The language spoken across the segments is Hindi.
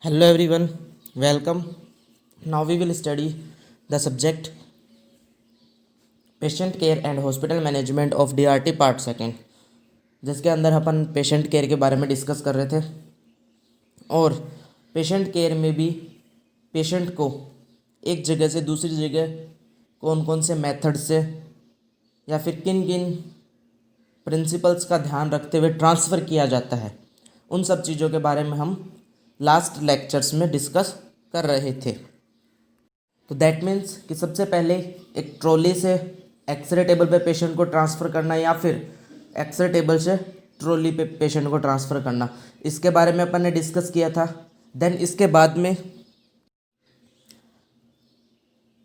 Hello everyone, welcome. Now we will study the subject patient care and hospital management of DRT part second, जिसके अंदर अपन पेशेंट केयर के बारे में डिस्कस कर रहे थे। और पेशेंट केयर में भी पेशेंट को एक जगह से दूसरी जगह कौन कौन से मेथड से या फिर किन किन प्रिंसिपल्स का ध्यान रखते हुए ट्रांसफ़र किया जाता है, उन सब चीज़ों के बारे में हम लास्ट लेक्चर्स में डिस्कस कर रहे थे। तो दैट मीन्स कि सबसे पहले एक ट्रॉली से एक्सरे टेबल पे पेशेंट को ट्रांसफ़र करना या फिर एक्सरे टेबल से ट्रॉली पे पेशेंट को ट्रांसफ़र करना, इसके बारे में अपन ने डिस्कस किया था। देन इसके बाद में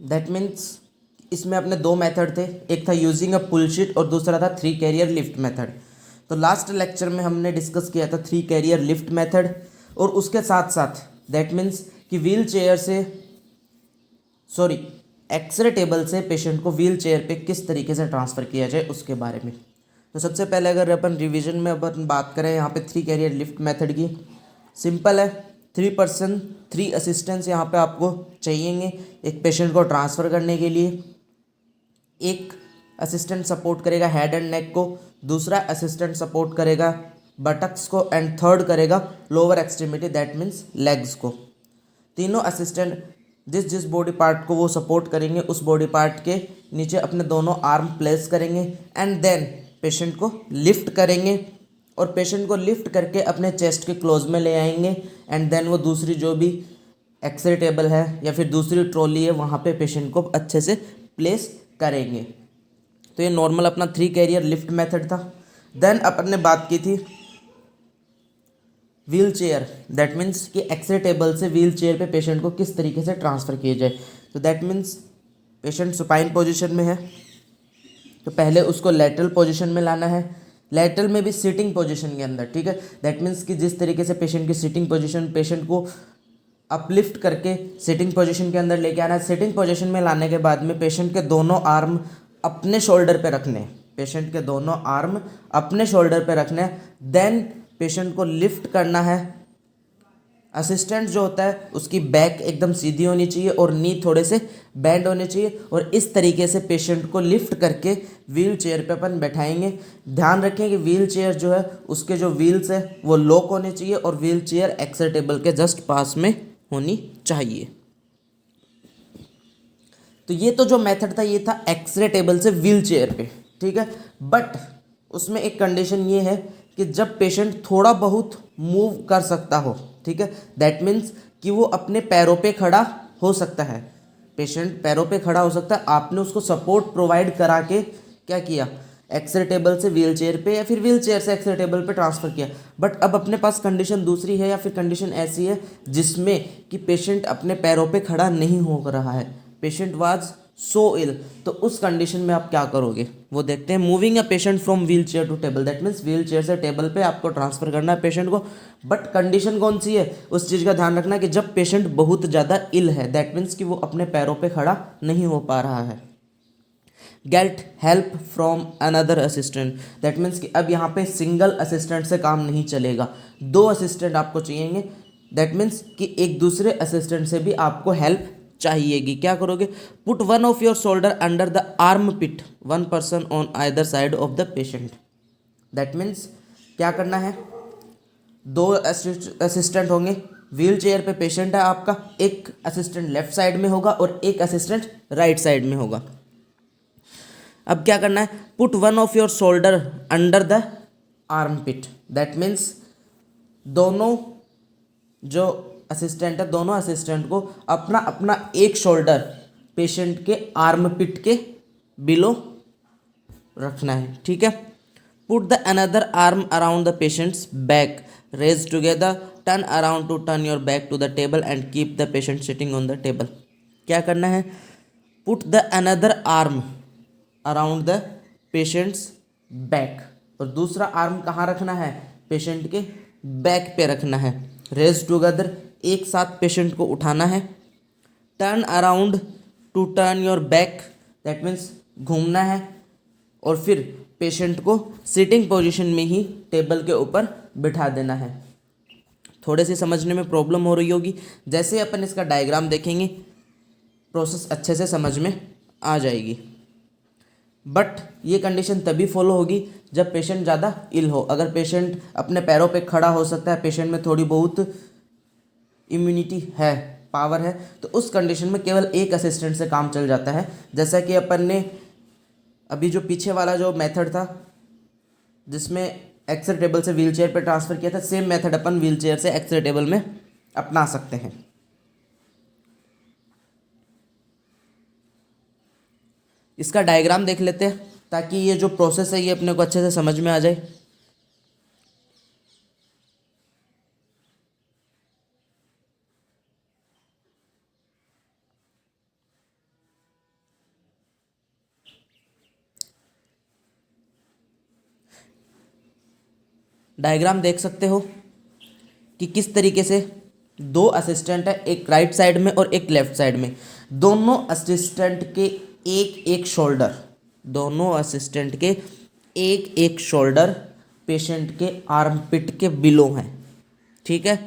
दैट मीन्स इसमें अपने दो मेथड थे, एक था यूजिंग अ पुल शीट और दूसरा था 3 कैरियर लिफ्ट मेथड। तो लास्ट लेक्चर में हमने डिस्कस किया था 3 कैरियर लिफ्ट मेथड, और उसके साथ साथ दैट मीन्स कि व्हील चेयर से एक्सरे टेबल से पेशेंट को व्हील चेयर पे किस तरीके से ट्रांसफ़र किया जाए उसके बारे में। तो सबसे पहले अगर अपन रिवीजन में अपन बात करें यहाँ पे 3 कैरियर लिफ्ट मेथड की, सिंपल है। 3 पर्सन 3 असिस्टेंट्स यहाँ पे आपको चाहिएंगे एक पेशेंट को ट्रांसफ़र करने के लिए। एक असिस्टेंट सपोर्ट करेगा हेड एंड नेक को, दूसरा असिस्टेंट सपोर्ट करेगा बटक्स को, एंड थर्ड करेगा lower extremity that means legs को। तीनों असिस्टेंट जिस जिस बॉडी पार्ट को वो सपोर्ट करेंगे उस बॉडी पार्ट के नीचे अपने दोनों आर्म प्लेस करेंगे एंड देन पेशेंट को लिफ्ट करेंगे, और पेशेंट को लिफ्ट करके अपने चेस्ट के क्लोज में ले आएंगे एंड देन वो दूसरी जो भी एक्सरे टेबल है या फिर दूसरी ट्रॉली है वहाँ पे पेशेंट को अच्छे से प्लेस करेंगे। तो ये नॉर्मल अपना 3 कैरियर लिफ्ट मेथड था। देन अपन ने बात की थी व्हील चेयर, दैट मीन्स कि एक्सरे टेबल से व्हील चेयर पे पेशेंट को किस तरीके से ट्रांसफ़र किया जाए। तो that means patient supine position में है, तो पहले उसको लेटरल पोजीशन में लाना है, लेटरल में भी सिटिंग पोजीशन के अंदर, ठीक है। दैट मीन्स कि जिस तरीके से पेशेंट की सिटिंग पोजीशन, पेशेंट को अपलिफ्ट करके सिटिंग पोजीशन के अंदर लेके आना है। सिटिंग पोजीशन में लाने के बाद में पेशेंट के दोनों आर्म अपने शोल्डर पे रखने हैं, पेशेंट के दोनों आर्म अपने शोल्डर पे रखने हैं। देन पेशेंट को लिफ्ट करना है। असिस्टेंट जो होता है उसकी बैक एकदम सीधी होनी चाहिए और नी थोड़े से बेंड होने चाहिए, और इस तरीके से पेशेंट को लिफ्ट करके व्हील चेयर पे अपन बैठाएंगे। ध्यान रखें कि व्हील चेयर जो है उसके जो व्हील्स है वो लॉक होने चाहिए और व्हील चेयर एक्सरे टेबल के जस्ट पास में होनी चाहिए। तो ये तो जो मेथड था ये था एक्सरे टेबल से व्हील चेयर पे, ठीक है। बट उसमें एक कंडीशन ये है कि जब पेशेंट थोड़ा बहुत मूव कर सकता हो, ठीक है, दैट मीन्स कि वो अपने पैरों पे खड़ा हो सकता है, पेशेंट पैरों पे खड़ा हो सकता है, आपने उसको सपोर्ट प्रोवाइड करा के क्या किया, एक्सरे टेबल से व्हील चेयर पे या फिर व्हील चेयर से एक्सरे टेबल पे ट्रांसफ़र किया। बट अब अपने पास कंडीशन दूसरी है या फिर कंडीशन ऐसी है जिसमें कि पेशेंट अपने पैरों पे खड़ा नहीं हो रहा है, पेशेंट वाज सो इल। तो उस कंडीशन में आप क्या करोगे वो देखते हैं। Moving a patient from wheel chair to table, that means wheel chair से टेबल पे आपको ट्रांसफ़र करना है पेशेंट को। बट कंडीशन कौन सी है, उस चीज़ का ध्यान रखना कि जब पेशेंट बहुत ज़्यादा इल है, दैट मीन्स कि वो अपने पैरों पे खड़ा नहीं हो पा रहा है। Get help from another assistant, that means कि अब यहाँ पे सिंगल असिस्टेंट से काम नहीं चलेगा, 2 असिस्टेंट आपको चाहिएंगे। दैट मीन्स कि एक दूसरे असिस्टेंट से भी आपको हेल्प चाहिएगी। क्या करोगे, put one of your shoulder under the arm pit, 1 person on either side of the patient. That means क्या करना है, 2 असिस्टेंट होंगे, व्हील चेयर पे पेशेंट है आपका, एक असिस्टेंट लेफ्ट साइड में होगा और एक असिस्टेंट राइट साइड में होगा। अब क्या करना है, put one of your shoulder under the arm pit, that means दोनों जो असिस्टेंट है, दोनों असिस्टेंट को अपना अपना एक शोल्डर पेशेंट के आर्म पिट के बिलो रखना है, ठीक है। Put the another arm around the patient's back, raise together, turn around to turn your back to the table and keep the patient sitting on the table. क्या करना है, put the another arm around the patient's back, और दूसरा आर्म कहाँ रखना है, पेशेंट के बैक पे रखना है। रेज टुगेदर, एक साथ पेशेंट को उठाना है। Turn around to turn your back, that means घूमना है, और फिर पेशेंट को सिटिंग पोजीशन में ही टेबल के ऊपर बिठा देना है। थोड़े से समझने में प्रॉब्लम हो रही होगी। जैसे अपन इसका डायग्राम देखेंगे प्रोसेस अच्छे से समझ में आ जाएगी। बट ये कंडीशन तभी फॉलो होगी जब पेशेंट ज़्यादा इल हो। अगर पेशेंट अपने पैरों पे खड़ा हो सकता है, पेशेंट में थोड़ी बहुत इम्यूनिटी है, पावर है, तो उस कंडीशन में केवल एक असिस्टेंट से काम चल जाता है। जैसा कि अपन ने अभी जो पीछे वाला जो मेथड था जिसमें एक्सरे टेबल से व्हील चेयर पर ट्रांसफ़र किया था, सेम मेथड अपन व्हील चेयर से एक्सरे टेबल में अपना सकते हैं। इसका डायग्राम देख लेते हैं ताकि ये जो प्रोसेस है ये अपने को अच्छे से समझ में आ जाए। डायग्राम देख सकते हो कि किस तरीके से दो असिस्टेंट है, एक राइट साइड में और एक लेफ्ट साइड में। दोनों असिस्टेंट के एक एक शोल्डर, दोनों असिस्टेंट के एक एक शोल्डर पेशेंट के आर्मपिट के बिलो हैं, ठीक है।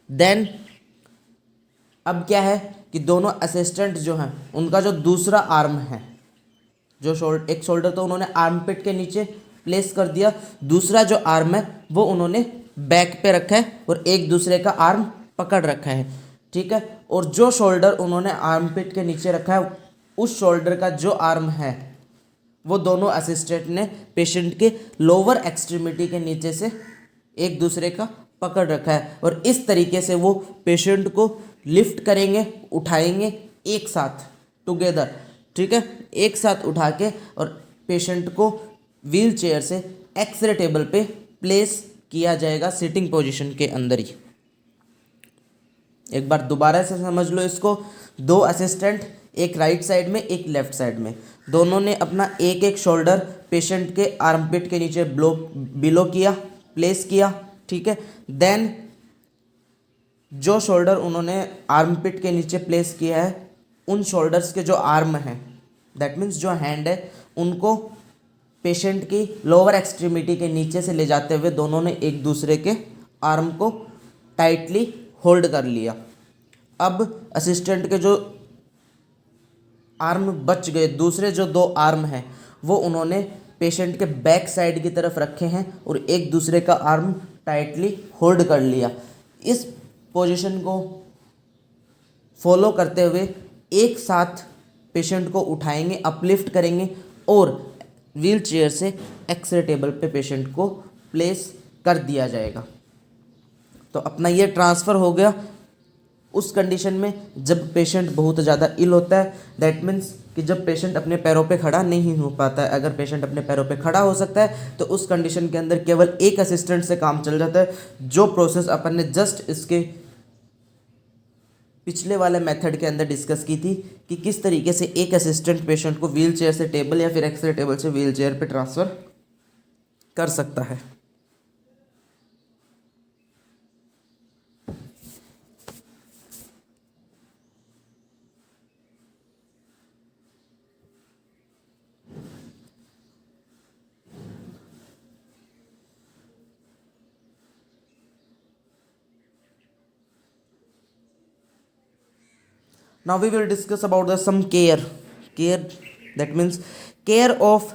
देन अब क्या है कि दोनों असिस्टेंट जो हैं उनका जो दूसरा आर्म है, जो एक शोल्डर तो उन्होंने आर्मपिट के नीचे प्लेस कर दिया, दूसरा जो आर्म है वो उन्होंने बैक पे रखा है और एक दूसरे का आर्म पकड़ रखा है, ठीक है। और जो शोल्डर उन्होंने आर्मपिट के नीचे रखा है उस शोल्डर का जो आर्म है वो दोनों असिस्टेंट ने पेशेंट के लोअर एक्सट्रीमिटी के नीचे से एक दूसरे का पकड़ रखा है और इस तरीके से वो पेशेंट को लिफ्ट करेंगे, उठाएंगे एक साथ टुगेदर, ठीक है। एक साथ उठा के और पेशेंट को व्हील चेयर से एक्सरे टेबल पे प्लेस किया जाएगा सिटिंग पोजीशन के अंदर ही। एक बार दोबारा से समझ लो इसको। दो असिस्टेंट, एक राइट साइड में एक लेफ्ट साइड में, दोनों ने अपना एक एक शोल्डर पेशेंट के आर्मपिट के नीचे बिलो किया, प्लेस किया, ठीक है। देन जो शोल्डर उन्होंने आर्मपिट के नीचे प्लेस किया है उन शोल्डर्स के जो आर्म हैं, दैट मीन्स जो हैंड है, उनको पेशेंट की लोअर एक्सट्रीमिटी के नीचे से ले जाते हुए दोनों ने एक दूसरे के आर्म को टाइटली होल्ड कर लिया। अब असिस्टेंट के जो आर्म बच गए, दूसरे जो दो आर्म हैं वो उन्होंने पेशेंट के बैक साइड की तरफ रखे हैं और एक दूसरे का आर्म टाइटली होल्ड कर लिया। इस पोजीशन को फॉलो करते हुए एक साथ पेशेंट को उठाएंगे, अपलिफ्ट करेंगे और व्हील चेयर से एक्सरे टेबल पे पेशेंट को प्लेस कर दिया जाएगा। तो अपना ये ट्रांसफ़र हो गया उस कंडीशन में जब पेशेंट बहुत ज़्यादा इल होता है, दैट मीन्स कि जब पेशेंट अपने पैरों पे खड़ा नहीं हो पाता है। अगर पेशेंट अपने पैरों पे खड़ा हो सकता है तो उस कंडीशन के अंदर केवल एक असिस्टेंट से काम चल जाता है। जो प्रोसेस अपन ने जस्ट इसके पिछले वाले मेथड के अंदर डिस्कस की थी कि किस तरीके से एक असिस्टेंट पेशेंट को व्हील चेयर से टेबल या फिर एक्सरे टेबल से व्हील चेयर पे ट्रांसफ़र कर सकता है। Now we will discuss about the some care, that means care of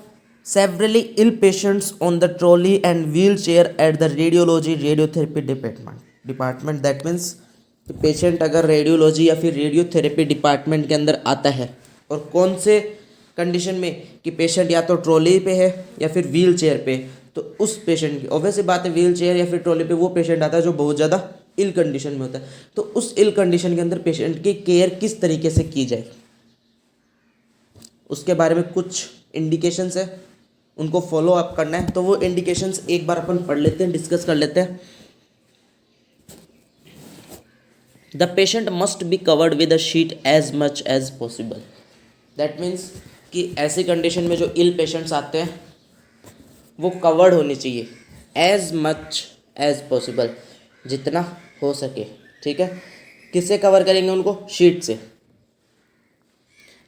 severely ill patients on the trolley and wheelchair at the radiotherapy department. That means patient अगर रेडियोलॉजी या फिर रेडियोथेरेपी डिपार्टमेंट के अंदर आता है और कौन से कंडीशन में कि पेशेंट या तो ट्रॉली पे है या फिर व्हील चेयर पे, तो उस पेशेंट की ऑब्वियस बात है व्हील चेयर या फिर ट्रॉली पे वो पेशेंट आता है जो बहुत ज़्यादा इल कंडीशन में होता है। तो उस इल कंडीशन के अंदर पेशेंट की केयर किस तरीके से की जाए उसके बारे में कुछ इंडिकेशंस है, उनको फॉलो अप करना है। तो वो इंडिकेशंस एक बार अपन पढ़ लेते हैं, डिस्कस कर लेते हैं। The patient must be covered with a sheet as much as possible. That means कि ऐसी कंडीशन में जो इल पेशेंट्स आते हैं वो कवर्ड होनी चाहिए एज मच एज पॉसिबल, जितना हो सके, ठीक है। किससे कवर करेंगे उनको? शीट से।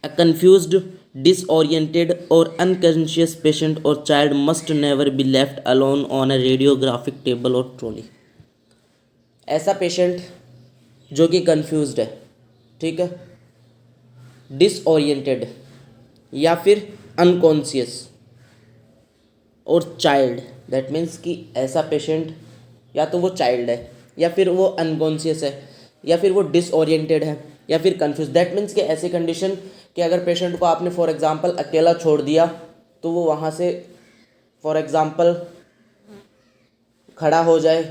अ कन्फ्यूज्ड, डिसओरिएंटेड और अनकॉन्शियस पेशेंट और child must never be left alone on a radiographic table और ट्रॉली। ऐसा पेशेंट जो कि कंफ्यूज्ड है, ठीक है, डिसओरिएंटेड या फिर अनकॉन्शियस और चाइल्ड, दैट मीन्स कि ऐसा पेशेंट या तो वो चाइल्ड है या फिर वो अनकॉन्शियस है या फिर वो डिसओरिएंटेड है या फिर कंफ्यूज, दैट मीन्स कि ऐसी कंडीशन कि अगर पेशेंट को आपने फॉर एग्जांपल अकेला छोड़ दिया तो वो वहाँ से फॉर एग्जांपल खड़ा हो जाए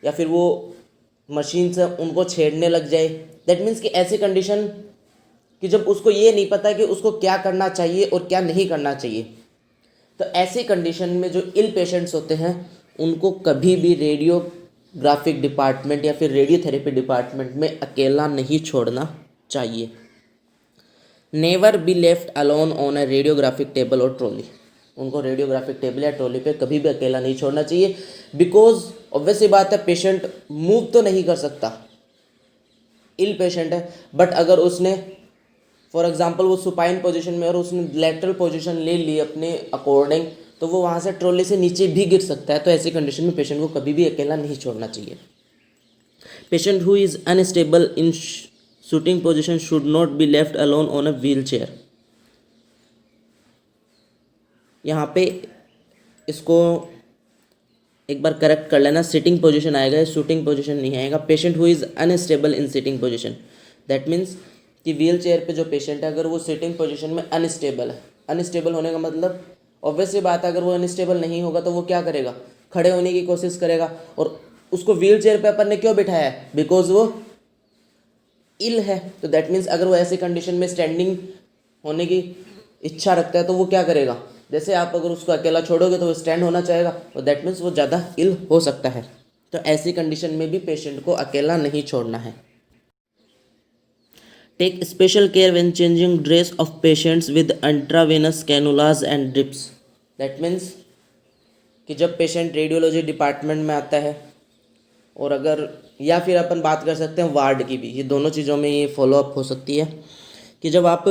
या फिर वो मशीन से उनको छेड़ने लग जाए, दैट मीन्स कि ऐसी कंडीशन कि जब उसको ये नहीं पता कि उसको क्या करना चाहिए और क्या नहीं करना चाहिए। तो ऐसी कंडीशन में जो इल पेशेंट्स होते हैं उनको कभी भी रेडियोग्राफिक डिपार्टमेंट या फिर रेडियोथेरेपी डिपार्टमेंट में अकेला नहीं छोड़ना चाहिए। Never be left alone on a radiographic table और ट्रॉली, उनको रेडियोग्राफिक टेबल या ट्रॉली पे कभी भी अकेला नहीं छोड़ना चाहिए, बिकॉज ऑब्वियस सी बात है पेशेंट मूव तो नहीं कर सकता, इल पेशेंट है, बट अगर उसने फॉर एग्जांपल वो सुपाइन पोजीशन में और उसने लैटरल पोजीशन ले ली अपने अकॉर्डिंग तो वो वहाँ से ट्रॉली से नीचे भी गिर सकता है। तो ऐसी कंडीशन में पेशेंट को कभी भी अकेला नहीं छोड़ना चाहिए। Patient who is unstable in shooting position should not be left alone on a wheel chair. यहाँ पे इसको एक बार करेक्ट कर लेना, सिटिंग पोजीशन आएगा, शूटिंग पोजीशन नहीं आएगा। Patient who is unstable in sitting position, that means कि व्हील चेयर पे जो पेशेंट है अगर वो सिटिंग पोजीशन में अनस्टेबल है, अनस्टेबल होने का मतलब ऑब्वियस सी बात है अगर वो अनस्टेबल नहीं होगा तो वो क्या करेगा, खड़े होने की कोशिश करेगा। और उसको व्हील चेयर पे अपन ने क्यों बिठाया है, बिकॉज वो इल है। तो दैट मीन्स अगर वो ऐसी कंडीशन में स्टैंडिंग होने की इच्छा रखता है तो वो क्या करेगा, जैसे आप अगर उसको अकेला छोड़ोगे तो वो स्टैंड होना चाहेगा और दैट मीन्स वो ज़्यादा इल हो सकता है। तो ऐसी कंडीशन में भी पेशेंट को अकेला नहीं छोड़ना है। Take special care when changing dress of patients with intravenous cannulas and drips, that means कि जब पेशेंट रेडियोलॉजी डिपार्टमेंट में आता है और अगर या फिर अपन बात कर सकते हैं वार्ड की भी, ये दोनों चीज़ों में ये फॉलोअप हो सकती है कि जब आप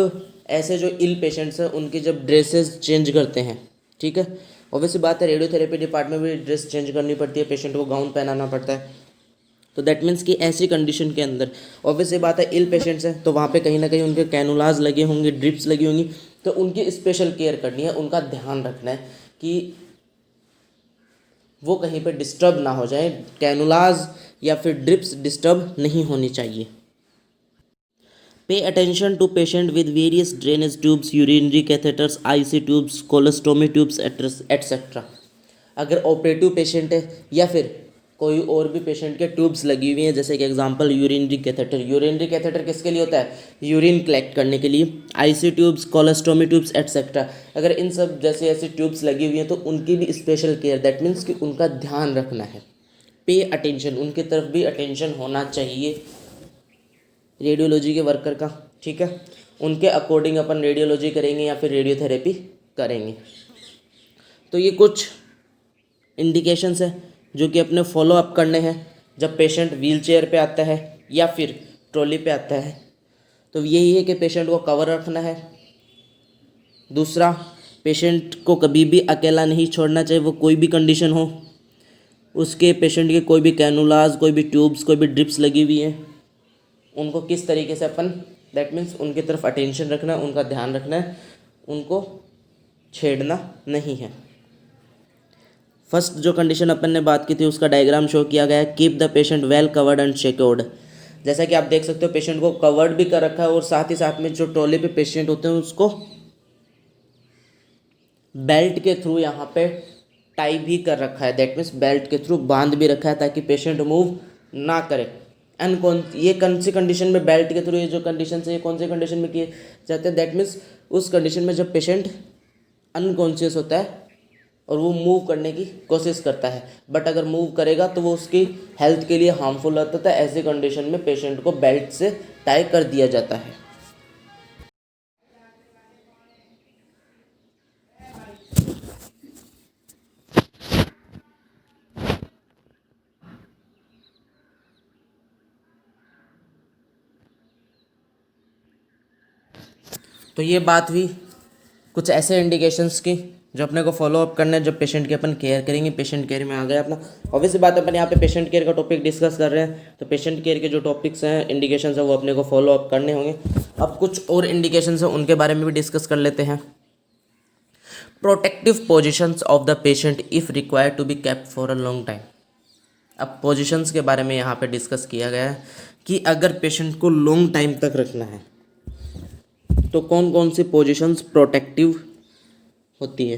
ऐसे जो इल पेशेंट्स हैं उनकी जब ड्रेसेस चेंज करते हैं, ठीक है, ऑब्वियसली बात है रेडियोथेरेपी डिपार्टमेंट में भी ड्रेस चेंज करनी पड़ती है, पेशेंट को गाउन पहनाना पड़ता है। तो दैट मीन्स कि ऐसी कंडीशन के अंदर ऑब्वियसली बात है इल पेशेंट्स हैं तो वहाँ पे कहीं ना कहीं उनके कैनुलाज लगे होंगे, ड्रिप्स लगी होंगी, तो उनकी स्पेशल केयर करनी है, उनका ध्यान रखना है कि वो कहीं पे डिस्टर्ब ना हो जाए, कैनुलाज या फिर ड्रिप्स डिस्टर्ब नहीं होनी चाहिए। Pay attention to patient with various drainage tubes, urinary catheters, IC tubes, colostomy tubes etcetera. अगर ऑपरेटिव पेशेंट है या फिर कोई और भी पेशेंट के ट्यूब्स लगी हुई हैं, जैसे कि example urinary catheter, urinary catheter किसके लिए होता है, यूरिन कलेक्ट करने के लिए, IC tubes, colostomy tubes etcetera, अगर इन सब जैसे ऐसी ट्यूब्स लगी हुई हैं तो उनकी भी स्पेशल केयर, दैट मीन्स कि उनका ध्यान रखना है। पे अटेंशन, उनकी तरफ भी अटेंशन होना चाहिए रेडियोलॉजी के वर्कर का, ठीक है, उनके अकॉर्डिंग अपन रेडियोलॉजी करेंगे या फिर रेडियोथेरेपी करेंगे। तो ये कुछ इंडिकेशंस है जो कि अपने फॉलो अप करने हैं जब पेशेंट व्हील चेयर पर आता है या फिर ट्रॉली पे आता है। तो यही है कि पेशेंट को कवर रखना है। दूसरा, पेशेंट को कभी भी अकेला नहीं छोड़ना चाहिए, वो कोई भी कंडीशन हो, उसके पेशेंट के कोई भी कैनुलाज, कोई भी ट्यूब्स, कोई भी ड्रिप्स लगी हुई हैं, उनको किस तरीके से अपन दैट मीन्स उनकी तरफ अटेंशन रखना है, उनका ध्यान रखना है, उनको छेड़ना नहीं है। फर्स्ट जो कंडीशन अपन ने बात की थी उसका डायग्राम शो किया गया है, keep the patient well covered and secured. जैसा कि आप देख सकते हो पेशेंट को कवर्ड भी कर रखा है और साथ ही साथ में जो ट्रॉली पे पेशेंट होते हैं उसको बेल्ट के थ्रू यहाँ पे टाई भी कर रखा है, दैट मीन्स बेल्ट के थ्रू बांध भी रखा है ताकि पेशेंट मूव ना करे। एंड ये कौन सी कंडीशन में बेल्ट के थ्रू, ये जो कंडीशन है ये कौन सी कंडीशन में किए जाते हैं, दैट मीन्स उस कंडीशन में जब पेशेंट अनकॉन्शियस होता है और वो मूव करने की कोशिश करता है, बट अगर मूव करेगा तो वो उसकी हेल्थ के लिए हार्मफुल होता है। ऐसी कंडीशन में पेशेंट को बेल्ट से टाई कर दिया जाता है। तो ये बात हुई कुछ ऐसे इंडिकेशंस की जो अपने को फॉलो अप करना है, जब पेशेंट की अपन केयर करेंगे, पेशेंट केयर में आ गया अपना। ऑब्वियस बात है, अपन यहाँ पे पेशेंट केयर का टॉपिक डिस्कस कर रहे हैं, तो पेशेंट केयर के जो टॉपिक्स हैं, इंडिकेशंस हैं, वो अपने को फॉलो अप करने होंगे। अब कुछ और इंडिकेशंस हैं, उनके बारे में भी डिस्कस कर लेते हैं। Protective positions of the patient if required to be kept for a long time. अब पोजिशंस के बारे में यहाँ पे डिस्कस किया गया है कि अगर पेशेंट को लॉन्ग टाइम तक रखना है तो कौन कौन सी पोजिशंस प्रोटेक्टिव होती है।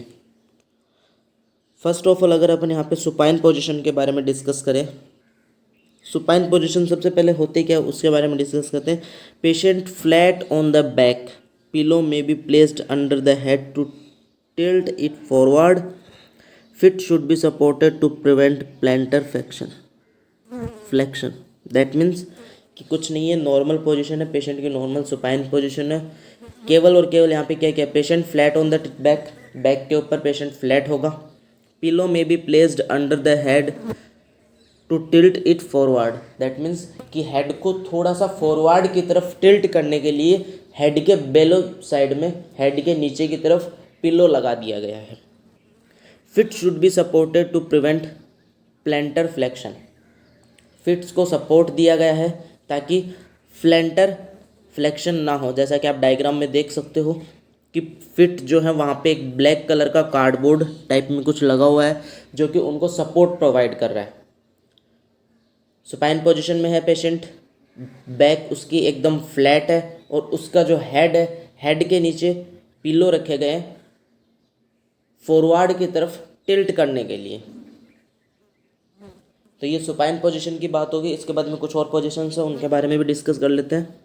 फर्स्ट ऑफ ऑल, अगर अपन यहाँ पे सुपाइन पोजीशन के बारे में डिस्कस करें, सुपाइन पोजीशन सबसे पहले होते क्या है उसके बारे में डिस्कस करते हैं। Patient flat on the back, pillow may be placed under the head to tilt it forward, feet should be supported to prevent plantar flexion. That means कि कुछ नहीं है, नॉर्मल पोजीशन है पेशेंट की, नॉर्मल सुपाइन पोजीशन है। केवल और केवल यहाँ पे क्या क्या, patient flat on the back, back के ऊपर पेशेंट फ्लैट होगा। Pillow may be placed under the head to tilt it forward. That means कि हेड को थोड़ा सा फॉरवर्ड की तरफ टिल्ट करने के लिए हेड के बेलो साइड में, हेड के नीचे की तरफ पिलो लगा दिया गया है। Feet should be supported to prevent plantar flexion. Feet को सपोर्ट दिया गया है ताकि प्लैंटर फ्लेक्शन ना हो। जैसा कि आप डायग्राम में देख सकते हो कि फिट जो है वहाँ पे एक ब्लैक कलर का कार्डबोर्ड टाइप में कुछ लगा हुआ है जो कि उनको सपोर्ट प्रोवाइड कर रहा है। सुपाइन पोजीशन में है पेशेंट, बैक उसकी एकदम फ्लैट है और उसका जो हेड है, हेड के नीचे पिलो रखे गए हैं फॉरवर्ड की तरफ टिल्ट करने के लिए। तो ये सुपाइन पोजीशन की बात होगी। इसके बाद में कुछ और पोजीशंस हैं, उनके बारे में भी डिस्कस कर लेते हैं।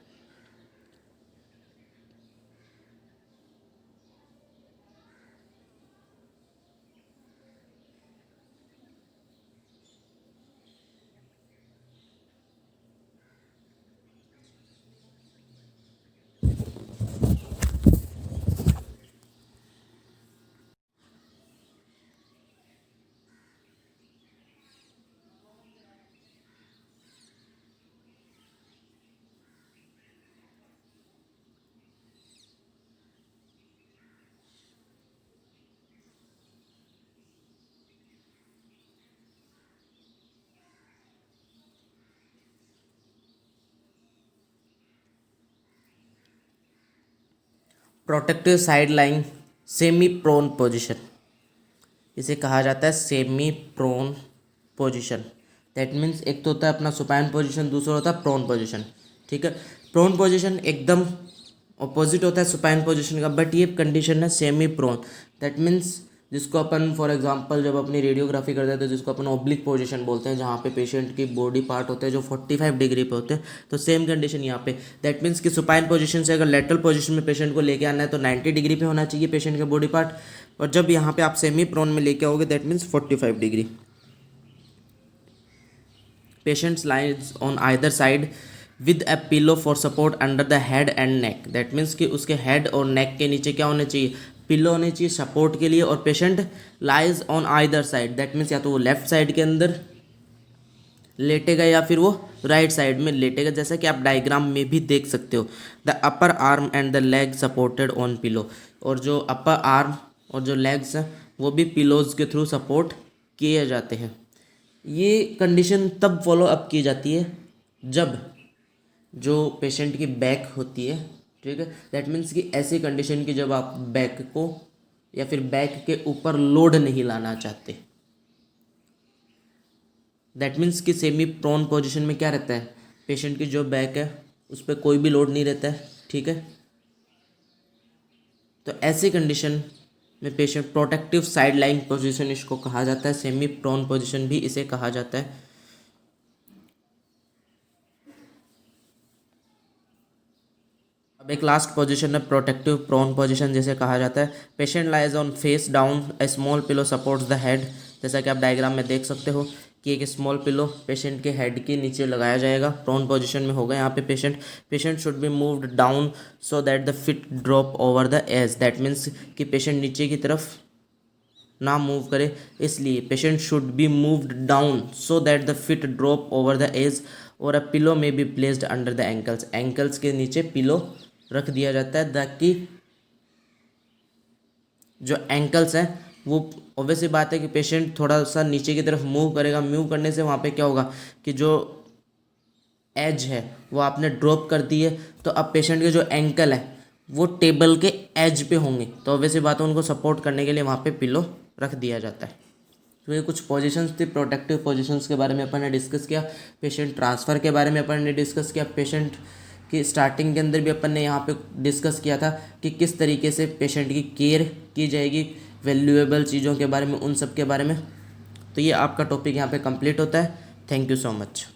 Protective side line semi prone position, इसे कहा जाता है semi prone position. That means एक तो होता है अपना सुपाइन पोजीशन, दूसरा होता है प्रोन पोजीशन। ठीक है, प्रोन पोजीशन एकदम ऑपोजिट होता है सुपाइन पोजीशन का, बट ये कंडीशन है सेमी प्रोन। दैट मीन्स जिसको अपन फॉर एग्जांपल जब अपनी रेडियोग्राफी करते हैं तो जिसको अपन ऑब्लिक पोजीशन बोलते हैं, जहाँ पे पेशेंट की बॉडी पार्ट होते हैं जो 45 डिग्री पे होते हैं, तो सेम कंडीशन यहाँ पे। दैट मीन्स कि सुपाइन पोजीशन से अगर लेटरल पोजीशन में पेशेंट को लेके आना है तो 90 डिग्री पे होना चाहिए पेशेंट का बॉडी पार्ट, और जब यहाँ पे आप सेमी प्रोन में लेके आओगे that means 45 degree. Patients lies on either side with a pillow for support under the head and neck. That means कि उसके हेड और नेक के नीचे क्या होने चाहिए, पिलो होने चाहिए सपोर्ट के लिए। और patient lies on either side, that means या तो वो लेफ्ट साइड के अंदर लेटेगा या फिर वो राइट साइड में लेटेगा, जैसा कि आप डायग्राम में भी देख सकते हो। The upper arm and the leg supported on pillow, और जो अपर आर्म और जो लेग्स हैं वो भी पिलोज के थ्रू सपोर्ट किए जाते हैं। ये कंडीशन तब फॉलो अप की जाती है जब जो पेशेंट की बैक होती है, ठीक है, दैट मीन्स कि ऐसी कंडीशन की जब आप बैक को या फिर बैक के ऊपर लोड नहीं लाना चाहते। दैट मीन्स कि सेमी प्रोन पोजीशन में क्या रहता है, पेशेंट की जो बैक है उस पर कोई भी लोड नहीं रहता है। ठीक है, तो ऐसी कंडीशन में patient protective side line position इसको कहा जाता है, सेमी प्रोन पोजिशन भी इसे कहा जाता है। अब एक लास्ट पोजीशन है प्रोटेक्टिव प्रोन पोजीशन जिसे कहा जाता है। Patient lies on face down, A small pillow supports the head. जैसा कि आप डायग्राम में देख सकते हो कि एक स्मॉल पिलो पेशेंट के हेड के नीचे लगाया जाएगा, प्रोन पोजीशन में होगा यहाँ पे patient should be moved down so that the feet drop over the edge. That means कि पेशेंट नीचे की तरफ ना मूव करे, इसलिए patient should be moved down so that the feet drop over the edge, और a pillow may be placed under the ankles. Ankles के नीचे पिलो रख दिया जाता है ताकि जो एंकल्स हैं वो ऑब्वियसली बात है कि पेशेंट थोड़ा सा नीचे की तरफ मूव करेगा, मूव करने से वहाँ पे क्या होगा कि जो एज है वो आपने ड्रॉप कर दी है, तो अब पेशेंट के जो एंकल है वो टेबल के एज पे होंगे, तो ऑब्वियसली बात है उनको सपोर्ट करने के लिए वहाँ पे पिलो रख दिया जाता है। तो ये कुछ पोजीशंस थी, प्रोटेक्टिव पोजीशंस के बारे में अपन ने डिस्कस किया, पेशेंट ट्रांसफ़र के बारे में अपन ने डिस्कस किया, पेशेंट की स्टार्टिंग के अंदर भी अपन ने यहाँ पे डिस्कस किया था कि किस तरीके से पेशेंट की केयर की जाएगी, वैल्यूएबल चीज़ों के बारे में, उन सब के बारे में। तो ये आपका टॉपिक यहाँ पे कंप्लीट होता है। Thank you so much.